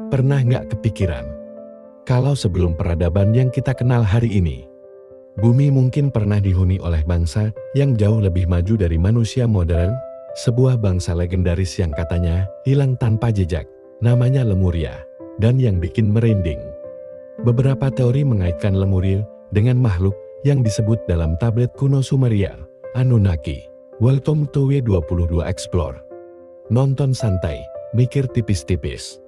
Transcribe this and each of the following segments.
Pernah nggak kepikiran, kalau sebelum peradaban yang kita kenal hari ini, bumi mungkin pernah dihuni oleh bangsa yang jauh lebih maju dari manusia modern, sebuah bangsa legendaris yang katanya hilang tanpa jejak, namanya Lemuria, dan yang bikin merinding. Beberapa teori mengaitkan Lemuria dengan makhluk yang disebut dalam tablet kuno Sumeria, Anunnaki. Welcome to W22 Explore. Nonton santai, mikir tipis-tipis.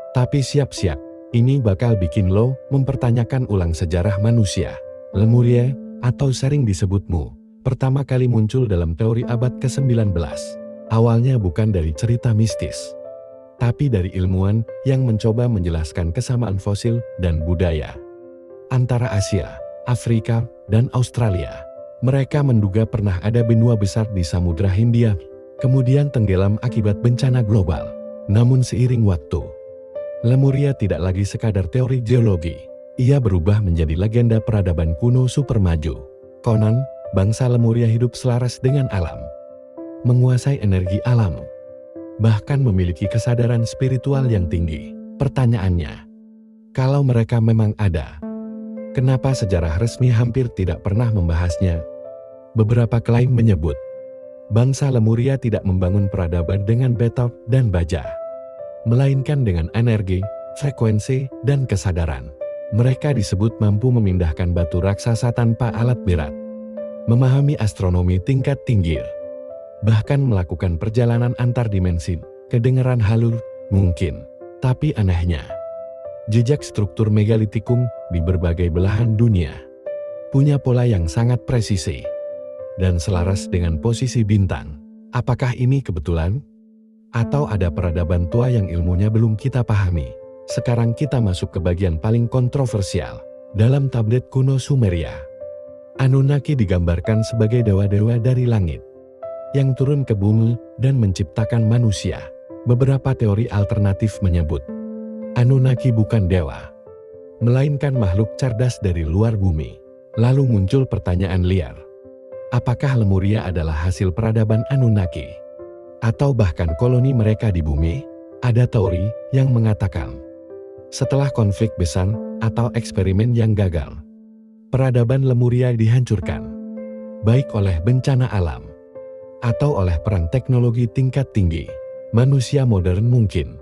Tapi siap-siap, ini bakal bikin lo mempertanyakan ulang sejarah manusia. Lemuria, atau sering disebutmu, pertama kali muncul dalam teori abad ke-19. Awalnya bukan dari cerita mistis, tapi dari ilmuwan yang mencoba menjelaskan kesamaan fosil dan budaya antara Asia, Afrika, dan Australia. Mereka menduga pernah ada benua besar di Samudra Hindia, kemudian tenggelam akibat bencana global. Namun seiring waktu, Lemuria tidak lagi sekadar teori geologi. Ia berubah menjadi legenda peradaban kuno super maju. Konon, bangsa Lemuria hidup selaras dengan alam, menguasai energi alam, bahkan memiliki kesadaran spiritual yang tinggi. Pertanyaannya, kalau mereka memang ada, kenapa sejarah resmi hampir tidak pernah membahasnya? Beberapa klaim menyebut, bangsa Lemuria tidak membangun peradaban dengan batu dan baja, melainkan dengan energi, frekuensi, dan kesadaran. Mereka disebut mampu memindahkan batu raksasa tanpa alat berat, memahami astronomi tingkat tinggi, bahkan melakukan perjalanan antar dimensi. Kedengaran halus mungkin, tapi anehnya, jejak struktur megalitikum di berbagai belahan dunia punya pola yang sangat presisi dan selaras dengan posisi bintang. Apakah ini kebetulan? Atau ada peradaban tua yang ilmunya belum kita pahami? Sekarang kita masuk ke bagian paling kontroversial. Dalam tablet kuno Sumeria, Anunnaki digambarkan sebagai dewa-dewa dari langit yang turun ke bumi dan menciptakan manusia. Beberapa teori alternatif menyebut, Anunnaki bukan dewa, melainkan makhluk cerdas dari luar bumi. Lalu muncul pertanyaan liar. Apakah Lemuria adalah hasil peradaban Anunnaki? Atau bahkan koloni mereka di bumi? Ada teori yang mengatakan, setelah konflik besar atau eksperimen yang gagal, peradaban Lemuria dihancurkan, baik oleh bencana alam atau oleh perang teknologi tingkat tinggi. Manusia modern mungkin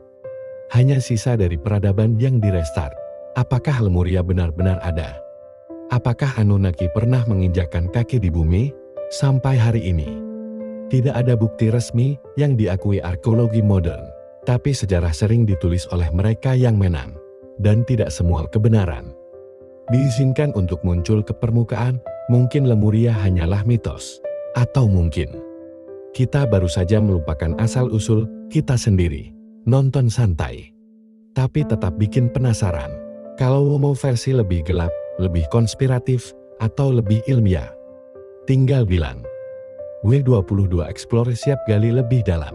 hanya sisa dari peradaban yang direstart. Apakah Lemuria benar-benar ada? Apakah Anunnaki pernah menginjakkan kaki di bumi? Sampai hari ini, tidak ada bukti resmi yang diakui arkeologi modern, tapi sejarah sering ditulis oleh mereka yang menang, dan tidak semua kebenaran diizinkan untuk muncul ke permukaan. Mungkin Lemuria hanyalah mitos, atau mungkin kita baru saja melupakan asal-usul kita sendiri. Nonton santai, tapi tetap bikin penasaran. Kalau mau versi lebih gelap, lebih konspiratif, atau lebih ilmiah, tinggal bilang. W22 Explore siap gali lebih dalam.